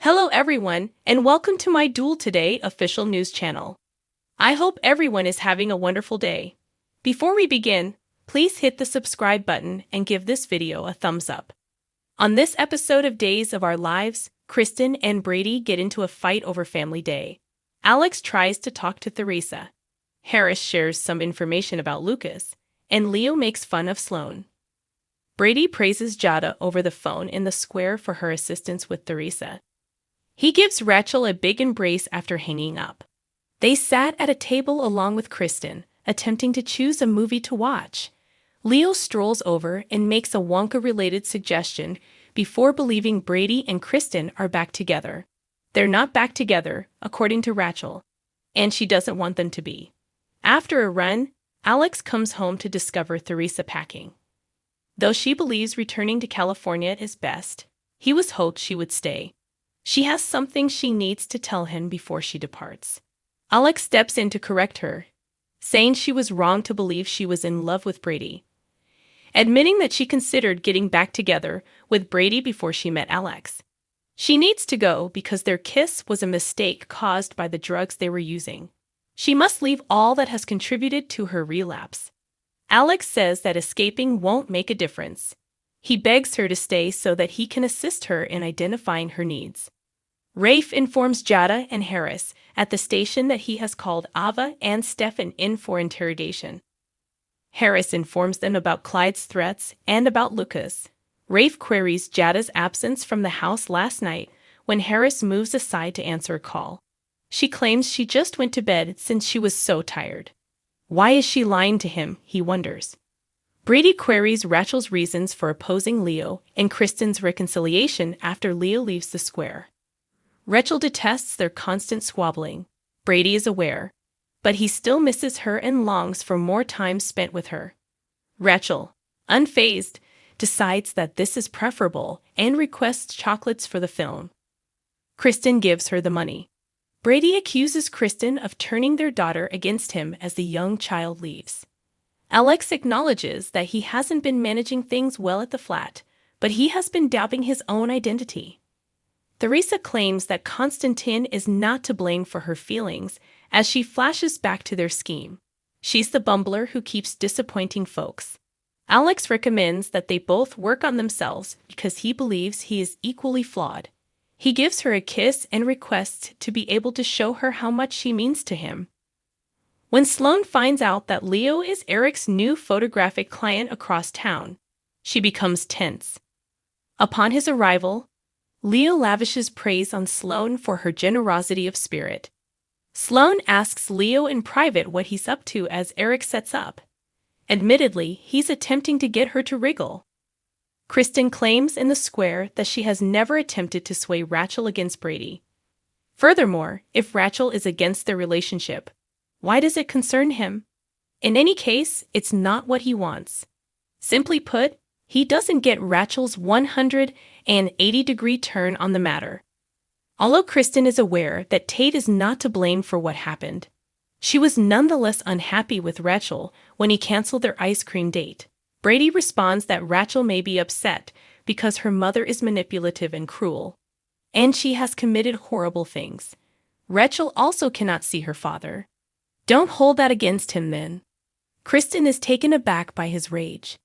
Hello everyone, and welcome to my Duel Today official news channel. I hope everyone is having a wonderful day. Before we begin, please hit the subscribe button and give this video a thumbs up. On this episode of Days of Our Lives, Kristen and Brady get into a fight over Family Day. Alex tries to talk to Theresa. Harris shares some information about Lucas, and Leo makes fun of Sloane. Brady praises Jada over the phone in the square for her assistance with Theresa. He gives Rachel a big embrace after hanging up. They sat at a table along with Kristen, attempting to choose a movie to watch. Leo strolls over and makes a Wonka-related suggestion before believing Brady and Kristen are back together. They're not back together, according to Rachel, and she doesn't want them to be. After a run, Alex comes home to discover Theresa packing. Though she believes returning to California is best, he was hoped she would stay. She has something she needs to tell him before she departs. Alex steps in to correct her, saying she was wrong to believe she was in love with Brady, admitting that she considered getting back together with Brady before she met Alex. She needs to go because their kiss was a mistake caused by the drugs they were using. She must leave all that has contributed to her relapse. Alex says that escaping won't make a difference. He begs her to stay so that he can assist her in identifying her needs. Rafe informs Jada and Harris at the station that he has called Ava and Stefan in for interrogation. Harris informs them about Clyde's threats and about Lucas. Rafe queries Jada's absence from the house last night when Harris moves aside to answer a call. She claims she just went to bed since she was so tired. Why is she lying to him, he wonders. Brady queries Rachel's reasons for opposing Leo and Kristen's reconciliation after Leo leaves the square. Rachel detests their constant squabbling. Brady is aware, but he still misses her and longs for more time spent with her. Rachel, unfazed, decides that this is preferable and requests chocolates for the film. Kristen gives her the money. Brady accuses Kristen of turning their daughter against him as the young child leaves. Alex acknowledges that he hasn't been managing things well at the flat, but he has been doubting his own identity. Theresa claims that Constantine is not to blame for her feelings as she flashes back to their scheme. She's the bumbler who keeps disappointing folks. Alex recommends that they both work on themselves because he believes he is equally flawed. He gives her a kiss and requests to be able to show her how much she means to him. When Sloane finds out that Leo is Eric's new photographic client across town, she becomes tense. Upon his arrival, Leo lavishes praise on Sloane for her generosity of spirit. Sloane asks Leo in private what he's up to as Eric sets up. Admittedly, he's attempting to get her to wriggle. Kristen claims in the square that she has never attempted to sway Rachel against Brady. Furthermore, if Rachel is against their relationship, why does it concern him? In any case, it's not what he wants. Simply put, he doesn't get Rachel's 180-degree turn on the matter. Although Kristen is aware that Tate is not to blame for what happened, she was nonetheless unhappy with Rachel when he canceled their ice cream date. Brady responds that Rachel may be upset because her mother is manipulative and cruel, and she has committed horrible things. Rachel also cannot see her father. Don't hold that against him then. Kristen is taken aback by his rage.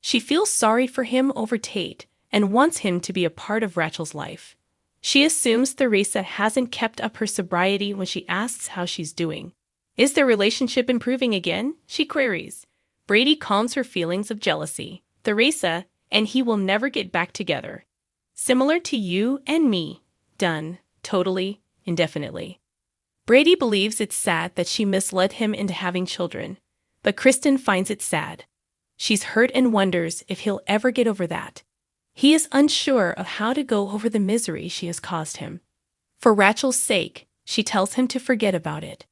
She feels sorry for him over Tate and wants him to be a part of Rachel's life. She assumes Theresa hasn't kept up her sobriety when she asks how she's doing. Is their relationship improving again? She queries. Brady calms her feelings of jealousy. Theresa and he will never get back together. Similar to you and me. Done. Totally. Indefinitely. Brady believes it's sad that she misled him into having children, but Kristen finds it sad. She's hurt and wonders if he'll ever get over that. He is unsure of how to go over the misery she has caused him. For Rachel's sake, she tells him to forget about it.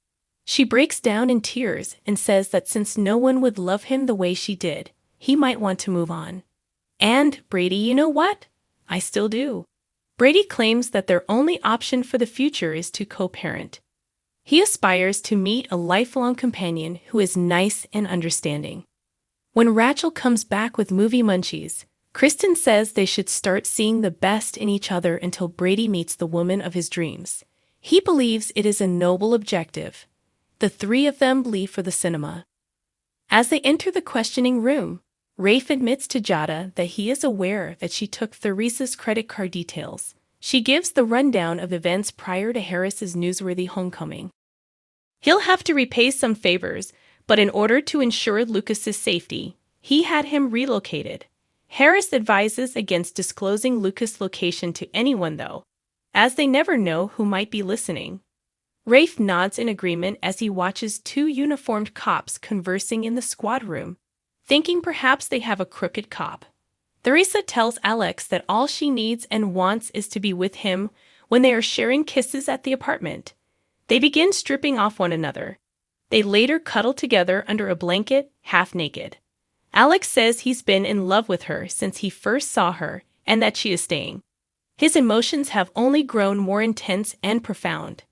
She breaks down in tears and says that since no one would love him the way she did, he might want to move on. And, Brady, you know what? I still do. Brady claims that their only option for the future is to co-parent. He aspires to meet a lifelong companion who is nice and understanding. When Rachel comes back with movie munchies, Kristen says they should start seeing the best in each other until Brady meets the woman of his dreams. He believes it is a noble objective. The three of them leave for the cinema. As they enter the questioning room, Rafe admits to Jada that he is aware that she took Theresa's credit card details. She gives the rundown of events prior to Harris's newsworthy homecoming. He'll have to repay some favors, but in order to ensure Lucas's safety, he had him relocated. Harris advises against disclosing Lucas' location to anyone though, as they never know who might be listening. Rafe nods in agreement as he watches two uniformed cops conversing in the squad room, thinking perhaps they have a crooked cop. Theresa tells Alex that all she needs and wants is to be with him when they are sharing kisses at the apartment. They begin stripping off one another. They later cuddle together under a blanket, half naked. Alex says he's been in love with her since he first saw her and that she is staying. His emotions have only grown more intense and profound.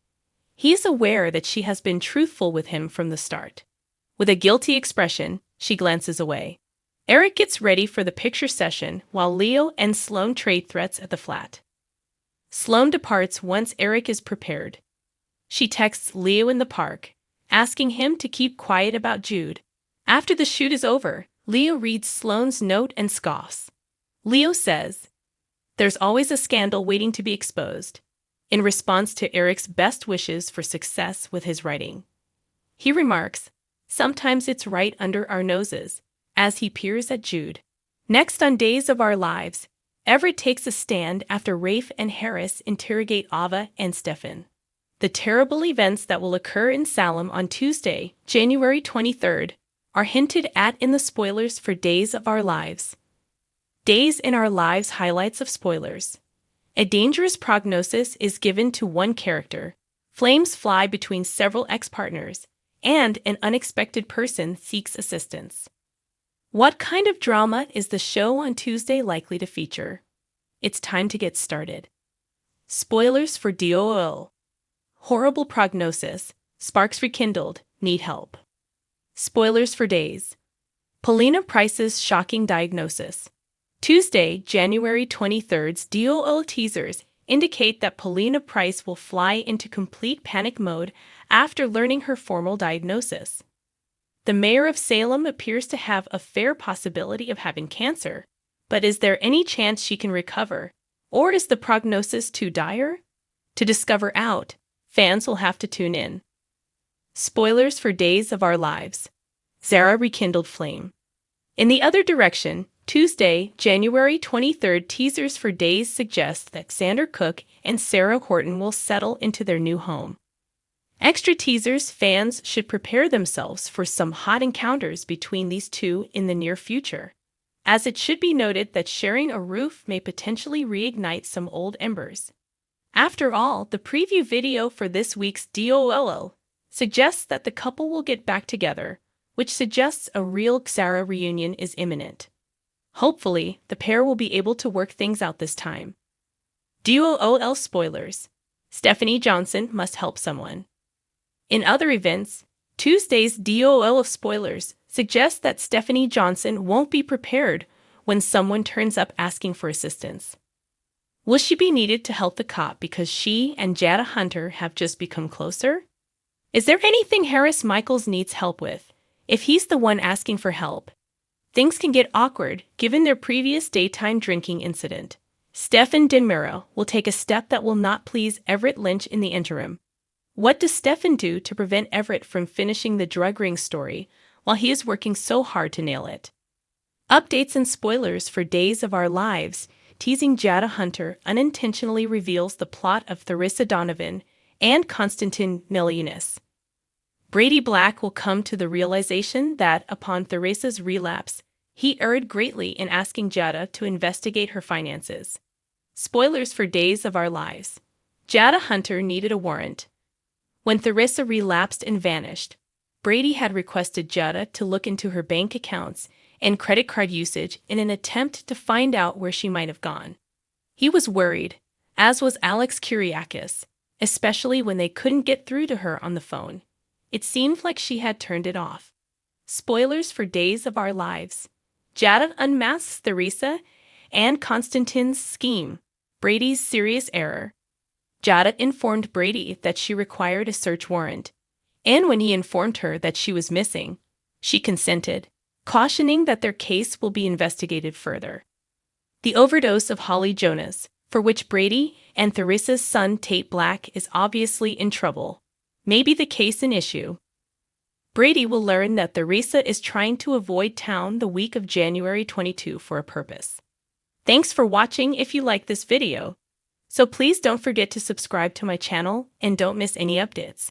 He is aware that she has been truthful with him from the start. With a guilty expression, she glances away. Eric gets ready for the picture session while Leo and Sloane trade threats at the flat. Sloane departs once Eric is prepared. She texts Leo in the park, asking him to keep quiet about Jude. After the shoot is over, Leo reads Sloane's note and scoffs. Leo says, "There's always a scandal waiting to be exposed," in response to Eric's best wishes for success with his writing. He remarks, "Sometimes it's right under our noses," as he peers at Jude. Next on Days of Our Lives, Everett takes a stand after Rafe and Harris interrogate Ava and Stefan. The terrible events that will occur in Salem on Tuesday, January 23rd, are hinted at in the spoilers for Days of Our Lives. Days in Our Lives highlights of spoilers. A dangerous prognosis is given to one character, flames fly between several ex-partners, and an unexpected person seeks assistance. What kind of drama is the show on Tuesday likely to feature? It's time to get started. Spoilers for DOL. Horrible prognosis. Sparks rekindled. Need help. Spoilers for Days. Paulina Price's shocking diagnosis. Tuesday, January 23rd's DOL teasers indicate that Paulina Price will fly into complete panic mode after learning her formal diagnosis. The mayor of Salem appears to have a fair possibility of having cancer, but is there any chance she can recover, or is the prognosis too dire? To discover out, fans will have to tune in. Spoilers for Days of Our Lives. Zara rekindled flame. In the other direction, Tuesday, January 23rd teasers for Days suggest that Xander Cook and Sarah Horton will settle into their new home. Extra teasers fans should prepare themselves for some hot encounters between these two in the near future, as it should be noted that sharing a roof may potentially reignite some old embers. After all, the preview video for this week's DOLL suggests that the couple will get back together, which suggests a real Xara reunion is imminent. Hopefully, the pair will be able to work things out this time. DOOL spoilers. Stephanie Johnson must help someone. In other events, Tuesday's DOL of spoilers suggests that Stephanie Johnson won't be prepared when someone turns up asking for assistance. Will she be needed to help the cop because she and Jada Hunter have just become closer? Is there anything Harris Michaels needs help with? If he's the one asking for help, things can get awkward given their previous daytime drinking incident. Stefan Dinmero will take a step that will not please Everett Lynch in the interim. What does Stefan do to prevent Everett from finishing the drug ring story while he is working so hard to nail it? Updates and spoilers for Days of Our Lives, teasing Jada Hunter unintentionally reveals the plot of Theresa Donovan and Konstantin Miliunas. Brady Black will come to the realization that, upon Theresa's relapse, he erred greatly in asking Jada to investigate her finances. Spoilers for Days of Our Lives. Jada Hunter needed a warrant. When Theresa relapsed and vanished, Brady had requested Jada to look into her bank accounts and credit card usage in an attempt to find out where she might have gone. He was worried, as was Alex Kyriakis, especially when they couldn't get through to her on the phone. It seemed like she had turned it off. Spoilers for Days of Our Lives. Jada unmasks Theresa and Constantine's scheme, Brady's serious error. Jada informed Brady that she required a search warrant, and when he informed her that she was missing, she consented, cautioning that their case will be investigated further. The overdose of Holly Jonas, for which Brady and Theresa's son Tate Black is obviously in trouble, may be the case in issue. Brady will learn that Theresa is trying to avoid town the week of January 22 for a purpose. Thanks for watching if you like this video. So please don't forget to subscribe to my channel and don't miss any updates.